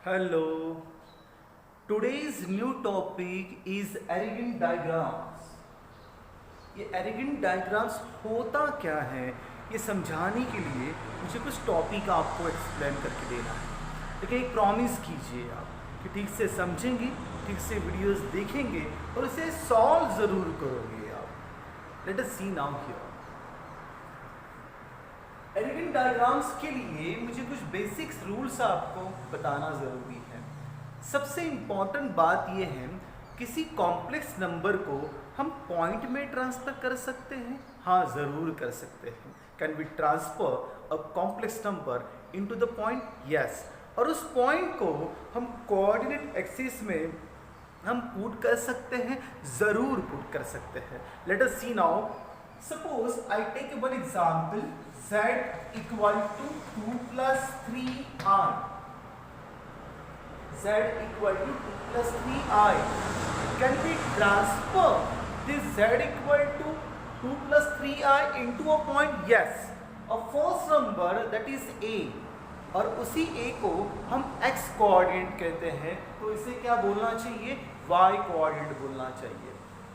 Hello. Today's new topic is arrogant diagrams. ये arrogant diagrams होता क्या है, ये समझाने के लिए मुझे कुछ टॉपिक आपको एक्सप्लेन करके देना है। लेकिन एक प्रॉमिस कीजिए आप कि ठीक से समझेंगे, ठीक से वीडियोस देखेंगे और इसे सॉल्व ज़रूर करोगे आप। Let us see now here. Argand diagrams के लिए मुझे कुछ बेसिक्स रूल्स आपको बताना ज़रूरी है। सबसे इम्पॉर्टेंट बात यह है, किसी कॉम्प्लेक्स नंबर को हम पॉइंट में ट्रांसफ़र कर सकते हैं। हाँ, ज़रूर कर सकते हैं। Can we transfer a complex number into the point? Yes. और उस पॉइंट को हम कोऑर्डिनेट एक्सिस में हम पुट कर सकते हैं, ज़रूर पुट कर सकते हैं। Let us see now. Suppose I take one example, z equal to 2 plus 3i. Z equal to 2 plus 3i. Can we transfer this z equal to 2 plus 3i into a point? Yes. A first number that is a, और उसी a को हम x coordinate कहते हैं, तो इसे क्या बोलना चाहिए? y कोऑर्डिनेट बोलना चाहिए।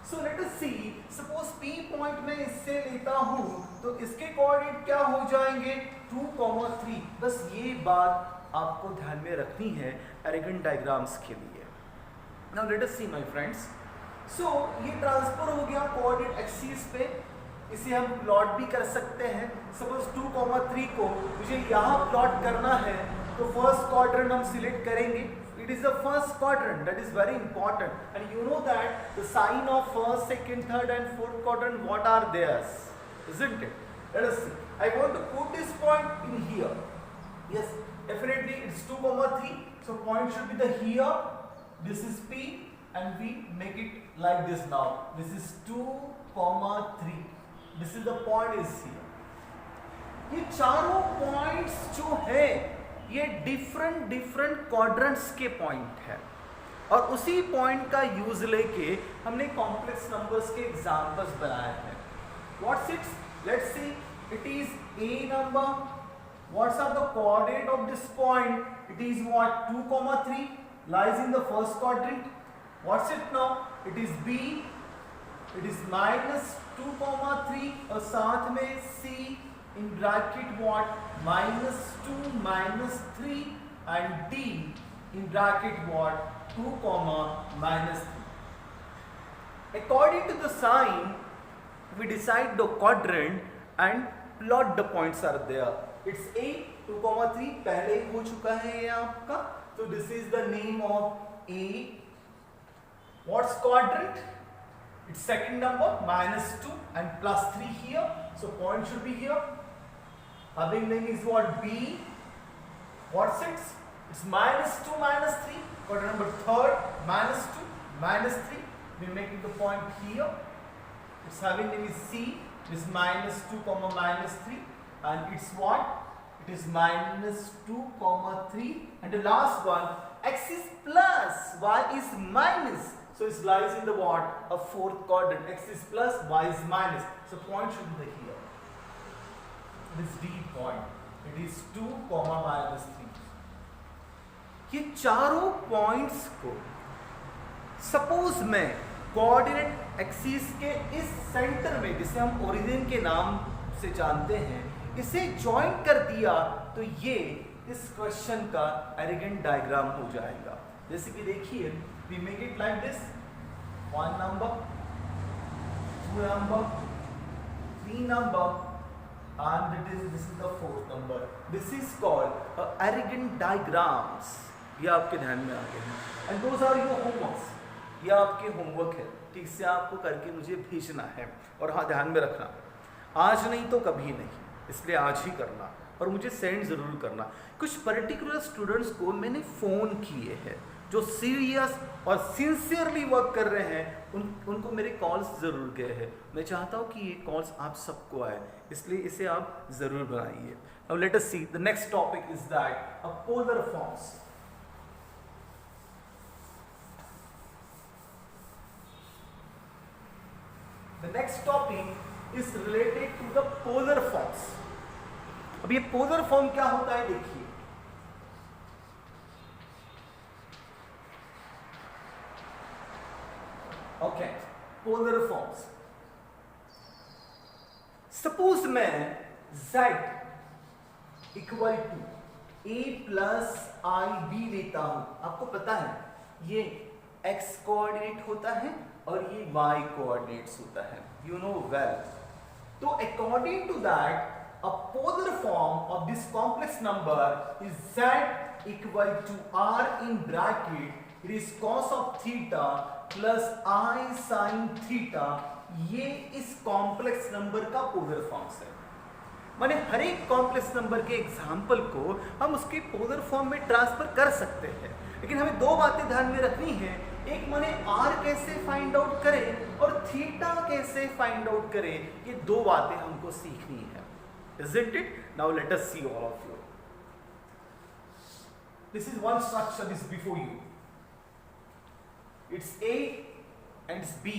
So let us see, suppose P point में इससे लेता हूँ तो इसके कोऑर्डिनेट क्या हो जाएंगे? 2, 3। बस ये बात आपको ध्यान में रखनी है एरिगन डायग्राम्स के लिए। Now let us see my friends. So ये ट्रांसफर हो गया कोऑर्डिनेट एक्सिस पे, इसे हम प्लॉट भी कर सकते हैं। सपोज 2, 3 को मुझे यहाँ प्लॉट करना है तो फर्स्ट क्वाड्रेंट हम सिलेक्ट करेंगे। It is the first quadrant, that is very important, and you know that the sign of first, second, third and fourth quadrant, what are theirs, isn't it? Let us see. I want to put this point in here. Yes, definitely it's 2, 3, so point should be the here. This is P and we make it like this now. This is 2, 3. This is the point is here. ये चारों points जो है ये different quadrants के point है, और उसी point का यूज लेके हमने कॉम्प्लेक्स नंबर्स के एग्जांपल्स बनाए हैं। What's it's? Let's see, it is a number. What's are the coordinate of this point? It is what? 2, 3 lies in the first quadrant. What's it now? It is b, it is -2, 3 और साथ में सी in bracket what? -2, -3 and D in bracket what? 2, -3. According to the sign, we decide the quadrant and plot the points are there. It's A, 2, 3 पहले ही हो चुका है ये आपका, तो this is the name of A. What's quadrant? It's second number, -2 and +3 here, so point should be here. Having name is what? B. What's it? It's -2, -3. Quadrant number third, -2, -3. We make it the point here. It's having name is C. This -2, -3, and it's what? It is -2, 3, and the last one x is plus, y is minus. So it lies in the what? A fourth quadrant. X is plus, y is minus. So point should be the here. This D point, it is 2, -3. ये चारों points को suppose मैं coordinate axis के इस centre में, जिसे हम origin के नाम से जानते हैं, इसे ज्वाइन कर दिया तो ये इस क्वेश्चन का एरिगन डायग्राम हो जाएगा। जैसे कि देखिए, we make it like this, 1 number, 2 number, 3 number, and this is the fourth number. This is called arrogant diagrams. ये आपके ध्यान में आ गए हैं, and those are your homeworks. ये आपके होमवर्क है, ठीक से आपको करके मुझे भेजना है। और हाँ, ध्यान में रखना, आज नहीं तो कभी नहीं, इसलिए आज ही करना और मुझे सेंड ज़रूर करना। कुछ पर्टिकुलर स्टूडेंट्स को मैंने फ़ोन किए हैं जो सीरियस और सिंसियरली वर्क कर रहे हैं, उनको मेरे कॉल्स ज़रूर गए हैं। मैं चाहता हूँ कि ये कॉल्स आप सबको आए, इसलिए इसे आप ज़रूर बनाइए। Now let us see the next topic is that a polar forms. The next topic is related to the polar forms. अब ये पोलर फॉर्म क्या होता है देखिए, ओके, पोलर फॉर्म्स। सपोज मैं z equal to a plus i b लेता हूं। आपको पता है ये x कोऑर्डिनेट होता है और ये y कोऑर्डिनेट्स होता है, यू नो वेल। तो according to that a polar form of this complex number is z equal to r in bracket it is cos of theta plus I sin theta। ये इस complex number का polar forms है। माने हर एक complex number के example को हम उसके पोलर फॉर्म में ट्रांसफर कर सकते हैं, लेकिन हमें दो बातें ध्यान में रखनी है। एक माने r कैसे फाइंड आउट करें और थीटा कैसे फाइंड आउट करें, ये दो बातें हमको सीखनी है। Isn't it? Now let us see all of you. This is one structure is before you. It's A and it's B.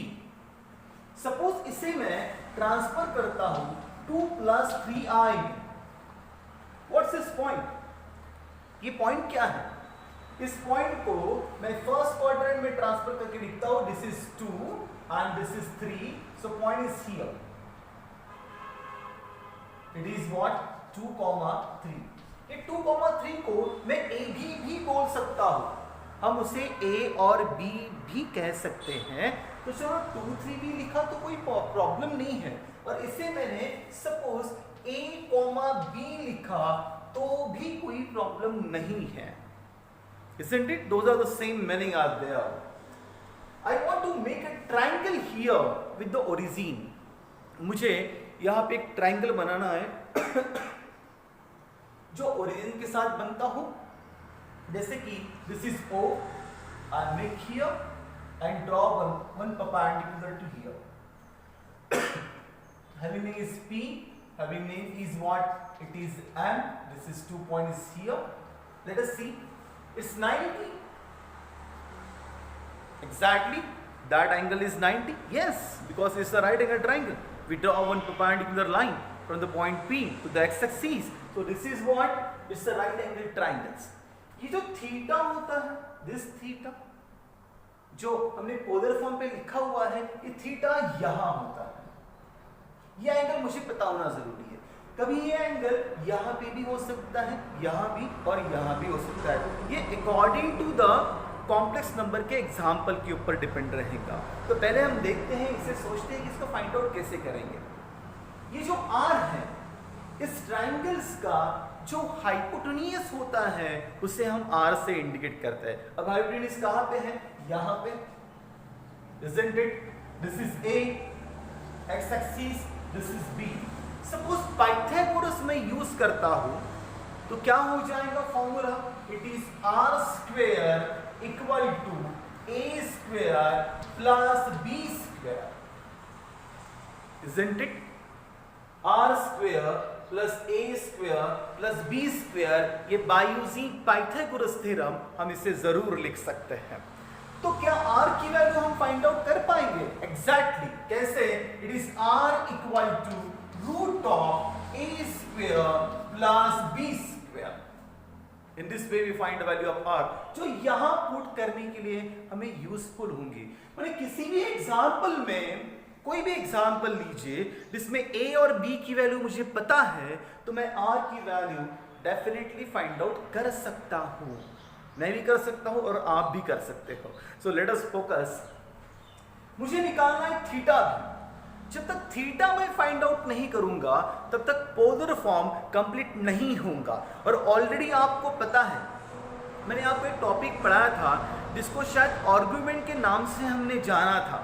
Suppose इसे मैं ट्रांसफर करता हूं 2 plus 3i। What's this point? ये पॉइंट क्या है? इस पॉइंट को मैं फर्स्ट क्वाड्रेंट में ट्रांसफर करके लिखता हूं, this is 2 and this is 3, so point is here. It is what? 2,3। ये 2,3 को मैं a भी बोल सकता हूं, हम उसे a और b भी कह सकते हैं। तो चलो 2, 3 भी लिखा तो कोई प्रॉब्लम नहीं है, और इसे मैंने सपोज a, b लिखा तो भी कोई प्रॉब्लम नहीं है। Isn't it? Those are the same meaning are there. I want to make a triangle here with the origin. मुझे यहाँ पे एक ट्राइंगल बनाना है जो ओरिजिन के साथ बनता हो, जैसे कि this is O, I make here and draw one perpendicular to here. having name is P, having name is what? It is M, this is 2 point is here. Let us see, it's 90. Exactly, that angle is 90. Yes, because it's a right angle triangle. We draw one perpendicular line from the point P to the x-axis. So this is what? It's the right angle triangles. ये जो theta होता है, this theta जो हमने polar form पे लिखा हुआ है, ये थीटा यहाँ होता है। ये एंगल मुझे पता होना जरूरी है। कभी ये एंगल यहाँ पे भी हो सकता है, यहाँ भी और यहाँ भी हो सकता है। ये according to the complex number के एग्जाम्पल के ऊपर डिपेंड रहेगा। तो पहले हम देखते हैं, इसे सोचते हैं कि इसको फाइंड आउट कैसे करेंगे। ये जो R है, इस ट्राइंगल्स का जो हाइपोटेन्यूज होता है उसे हम R से इंडिकेट करते हैं। अब हाइपोटेन्यूज कहाँ पे है? यहाँ पे। Isn't it? This is A, x-axis, this is B. Suppose Pythagoras में यूज करता हूं तो क्या हो जाएगा formula? It is R square equal to A square plus B square. Isn't it? R square plus A square plus B square, ये by using Pythagoras theorem हम इसे जरूर लिख सकते हैं। तो क्या R की वैल्यू हम फाइंड आउट कर पाएंगे? एग्जैक्टली कैसे? It is R equal to root of A square plus B square. In this way we find the value of R, जो यहां पुट करने के लिए हमें यूजफुल होंगी। माने किसी भी एग्जांपल में, कोई भी एग्जांपल लीजिए जिसमें A और B की वैल्यू मुझे पता है, तो मैं R की वैल्यू डेफिनेटली फाइंड आउट कर सकता हूं। मैं भी कर सकता हूं और आप भी कर सकते हो। सो लेट अस फोकस। मुझे निकालना है थीटा भी। जब तक थीटा मैं फाइंड आउट नहीं करूंगा तब तक पोलर फॉर्म कंप्लीट नहीं होगा। और ऑलरेडी आपको पता है, मैंने आपको एक टॉपिक पढ़ाया था जिसको शायद आर्गुमेंट के नाम से हमने जाना था,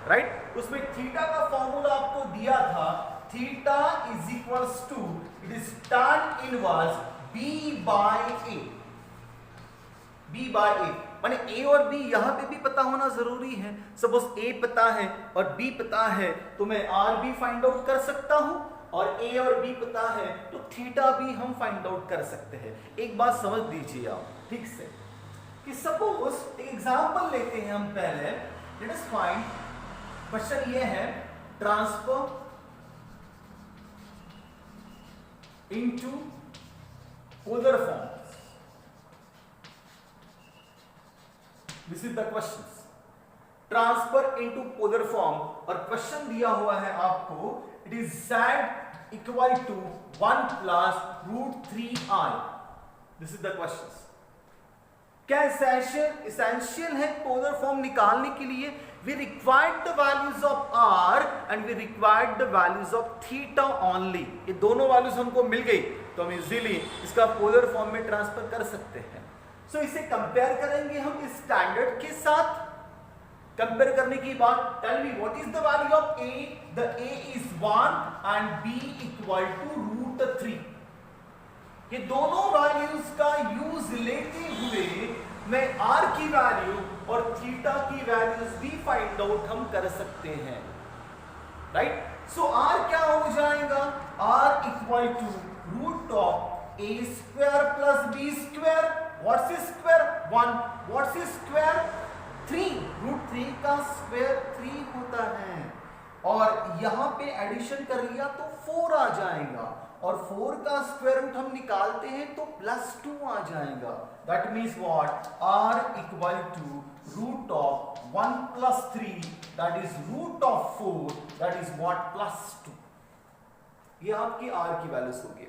राइट? उसमें थीटा का फॉर्मूला आपको दिया था, theta is equals to, it is tan inverse b by a। b by a माने a और b यहां पे भी पता होना जरूरी है। सपोज a पता है और b पता है तो मैं r भी फाइंड आउट कर सकता हूं, और a और b पता है तो थीटा भी हम फाइंड आउट कर सकते हैं। एक बात समझ लीजिए आप ठीक से, कि सपोज एक एग्जांपल लेते हैं हम पहले। लेट अस फाइंड, क्वेश्चन ये है, transfer into polar form. This is the questions. Transfer into polar form, और क्वेश्चन दिया हुआ है आपको, it is z equal to 1 plus √3i। This is the question. क्या एसेंशियल है पोलर फॉर्म निकालने के लिए? We required the values of r and we required the values of theta only. ये दोनों वैल्यूज हमको मिल गई तो हम इजीली इसका पोलर फॉर्म में ट्रांसफर कर सकते हैं। सो इसे कंपेयर करेंगे हम इस स्टैंडर्ड के साथ। कंपेयर करने की बात, tell me what is the value of a? The a is 1 and b equal to √3। ये दोनों वैल्यूज का यूज लेते हुए मैं r की वैल्यू और थीटा की वैल्यूज भी फाइंड आउट हम कर सकते हैं, राइट? सो r क्या हो जाएगा? r equal to √a² plus b²। What's is square? 1। What's is square? 3। √3 का स्क्वायर 3 होता है, और यहां पे एडिशन कर लिया तो 4 आ जाएगा, और 4 का स्क्वायर रूट हम निकालते हैं तो +2 आ जाएगा। That means what? r equal to √1 plus 3 that is √4 that is what? +2। ये आपकी r की वैल्यूज होगी,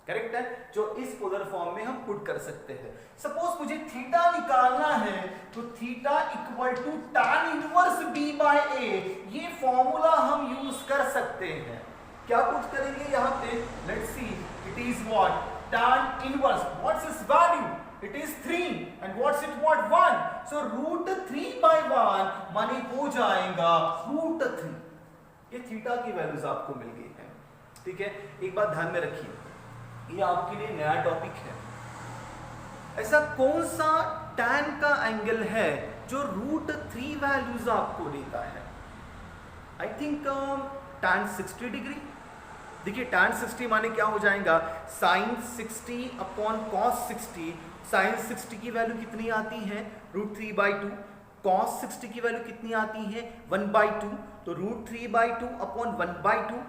करेक्ट है, जो इस पोलर फॉर्म में हम पुट कर सकते हैं। सपोज मुझे थीटा निकालना है तो theta equal to tan inverse b/a, ये फॉर्मूला हम यूज कर सकते हैं। क्या पुट करेंगे यहाँ पे? Let's see, it is what? tan inverse, what's is value? It is 3 and what's it? What? 1। सो √3/1 माने हो जाएगा √3। ये थीटा की वैल्यूज आपको मिल गई है, ठीक है। एक बात ध्यान में रखिए, ये आपके लिए नया टॉपिक है। ऐसा कौन सा tan का एंगल है जो √3 वैल्यूज आपको देता है? I think tan 60 degree. देखिए tan 60 माने क्या हो जाएगा? sin 60 upon cos 60। sin 60 की वैल्यू कितनी आती है? √3/2। cos 60 की वैल्यू कितनी आती है? 1/2। तो √3/2 अपॉन 1/2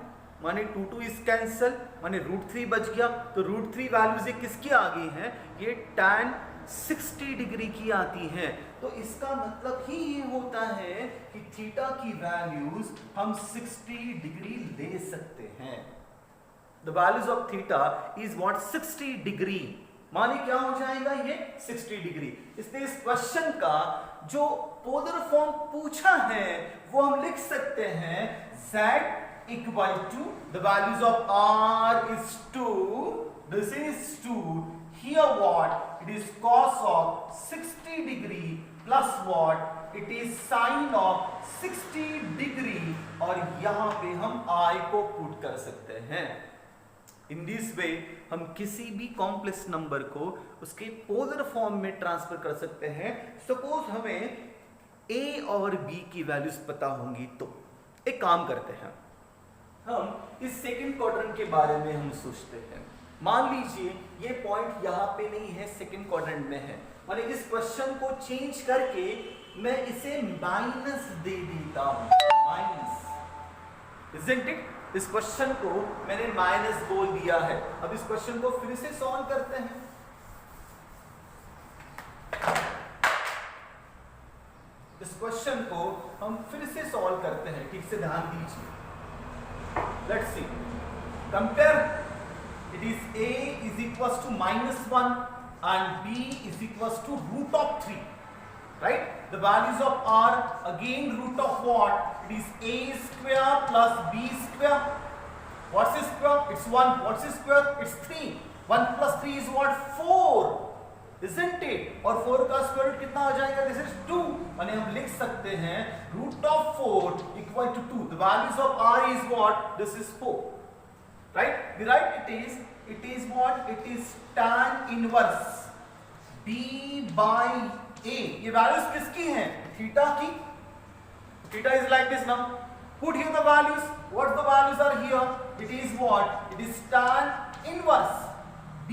माने 2 इज कैंसल, माने √3 बच गया। तो √3 वैल्यूज ये किसकी आ गई हैं? ये tan 60 डिग्री की आती हैं। तो इसका मतलब ही ये होता है कि थीटा की वैल्यूज हम 60 डिग्री ले सकते हैं। The values of theta is what? 60 degree. माने क्या हो जाएगा? ये 60 डिग्री। इसलिए इस क्वेश्चन का जो पोलर फॉर्म पूछा है वो हम लिख सकते हैं z equal to the values of r is 2, this is 2, here what? It is cos of 60 degree plus what? It is sin of 60 degree, और यहां पे हम i को पुट कर सकते हैं। इन दिस वे हम किसी भी कॉम्प्लेक्स नंबर को उसके पोलर फॉर्म में ट्रांसफर कर सकते हैं। सपोज हमें a और b की वैल्यूज पता होंगी तो एक काम करते हैं, हम इस सेकंड क्वाड्रेंट के बारे में हम सोचते हैं। मान लीजिए ये पॉइंट यहाँ पे नहीं है, सेकंड क्वाड्रेंट में है। माने इस क्वेश्चन को चेंज करके मैं इसे माइनस दे देता हूँ, माइनस, इज़न्ट इट? इस क्वेश्चन को मैंने माइनस बोल दिया है। अब इस क्वेश्चन को फिर से सॉल्व करते हैं। इस क्वेश्चन को हम फिर से सॉल्व करते हैं, ठीक से ध्यान दीजिए। Let's see. Compare. It is a is equals to -1 and b is equals to √3. Right? The values of r again root of what? It is a² plus b². What's the square? It's 1. What's the square? It's 3. 1 plus 3 is what? 4. Isn't it? और 4 का square root कितना आ जाएगा? This is 2. माने हम लिख सकते हैं √4 equal to 2. The values of r is what? This is 4. Right? The right it is what? It is tan inverse b/a. ये values किसकी हैं? थीटा की. Theta is like this now. Put here the values. What the values are here? It is what? It is tan inverse b.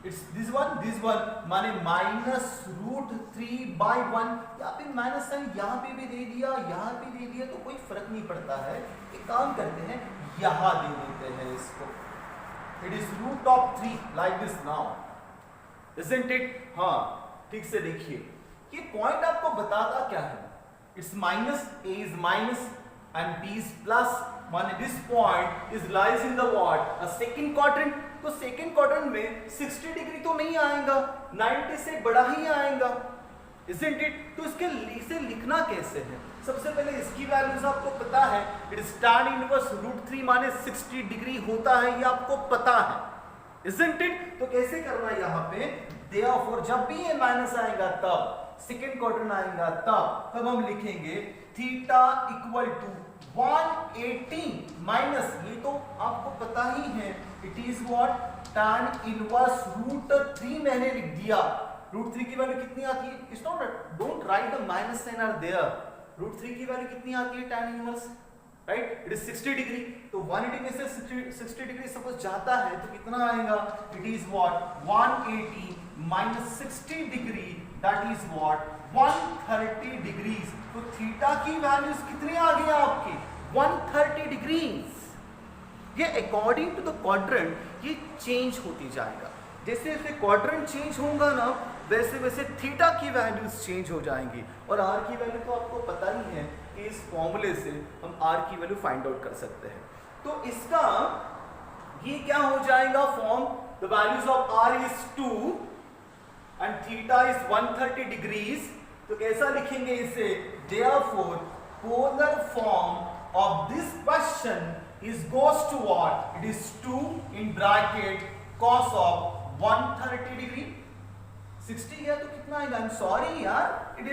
It's this one माने -√3/1। यहाँ पे minus sign यहाँ पे भी दे दिया, यहाँ पे दे दिया, तो कोई फर्क नहीं पड़ता है। एक काम करते हैं, यहाँ दे देते हैं इसको। It is √3 like this now, isn't it? हाँ, ठीक से देखिए, ये पॉइंट आपको बताता क्या है? It's minus, A is minus and B is plus. One this point is lies in the what? A second quadrant. तो second quadrant में 60 डिग्री तो नहीं आएगा, 90 से बड़ा ही आएगा, isn't it? तो इसे लिखना कैसे है? सबसे पहले इसकी वैल्यूज आपको पता है, इट इज tan इनवर्स √3 माने 60 डिग्री होता है, ये आपको पता है, isn't it? तो कैसे करना है यहाँ पे? Therefore जब भी ये माइनस आएगा तब, सेकेंड क्वाड्रेंट आएगा तब हम लिखेंगे थीटा इक्वल टू 180 माइनस, ये तो आपको पता ही है, it is what tan inverse √3 मैंने लिख दिया। √3 की वैल्यू कितनी आती है? It's not, don't write the minus sign are there. √3 की वैल्यू कितनी आती है tan inverse, right? It is 60 degree, तो 180 में से 60 डिग्री सपोज जाता है तो कितना आएगा? It is what 180 minus 60 degree, that is what 130 degrees. तो थीटा की वैल्यूज कितनी आ गई आपकी? 130 डिग्रीज। ये अकॉर्डिंग टू द क्वाड्रेंट ये चेंज होती जाएगा, जैसे जैसे क्वाड्रेंट चेंज होगा ना वैसे वैसे थीटा की वैल्यूज चेंज हो जाएंगी। और आर की वैल्यू तो आपको पता ही है कि इस फॉर्मूले से हम आर की वैल्यू फाइंड आउट कर सकते हैं। तो इसका ये क्या हो जाएगा form? The values of r is 2 and theta is 130 degrees. तो कैसा लिखेंगे इसे? Therefore polar form of this question is goes to what? It is 2 in bracket cos of 130 degree। 60 गया तो कितना आएगा? I'm sorry यार, it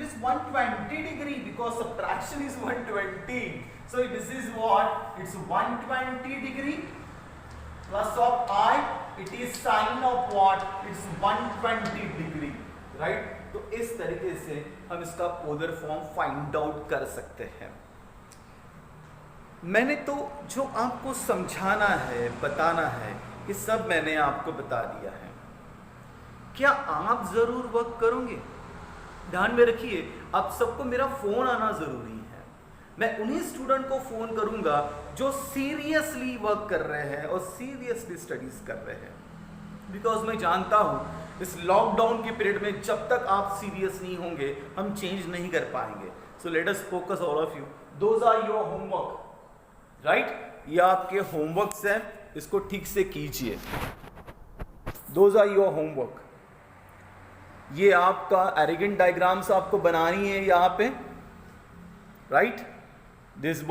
is 120 degree because subtraction is 120, so this is what? It's 120 degree plus of I, it is sine of what? It's 120 degree, right? तो इस तरीके से हम इसका पोलर फॉर्म फाइंड आउट कर सकते हैं। मैंने तो जो आपको समझाना है, बताना है, ये सब मैंने आपको बता दिया है। क्या आप जरूर वर्क करोगे? ध्यान में रखिए, आप सबको मेरा फोन आना जरूरी है। मैं उन्हीं स्टूडेंट को फोन करूंगा जो सीरियसली वर्क कर रहे हैं और सीरियसली स्टडीज कर रहे हैं, बिकॉज मैं जानता हूं इस लॉकडाउन के पीरियड में जब तक आप सीरियस नहीं होंगे हम चेंज नहीं कर पाएंगे। So let us focus all of you, those are your homework, right? ये आपके होमवर्क्स हैं, इसको ठीक से कीजिए। Those are your homework. ये आपका एरोगेंट डायग्राम्स आपको बनानी है यहाँ पे, राइट? दिस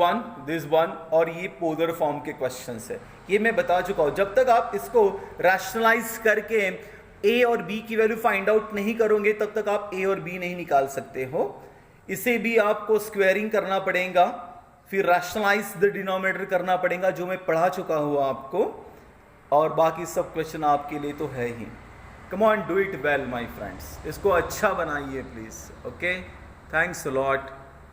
वन और ये पोलर फॉर्म के क्वेश्चंस है, ये मैं बता चुका हूं। जब तक आप इसको रैशनलाइज करके ए और बी की वैल्यू फाइंड आउट नहीं करोगे तब तक आप ए और बी नहीं निकाल सकते हो। इसे भी आपको स्क्वेयरिंग करना पड़ेगा, फिर रैशनलाइज द डिनोमिनेटर करना पड़ेगा, जो मैं पढ़ा चुका हूँ आपको, और बाकी सब क्वेश्चन आपके लिए तो है ही। Come on, do it well my friends, इसको अच्छा बनाइए please. Okay, thanks a lot.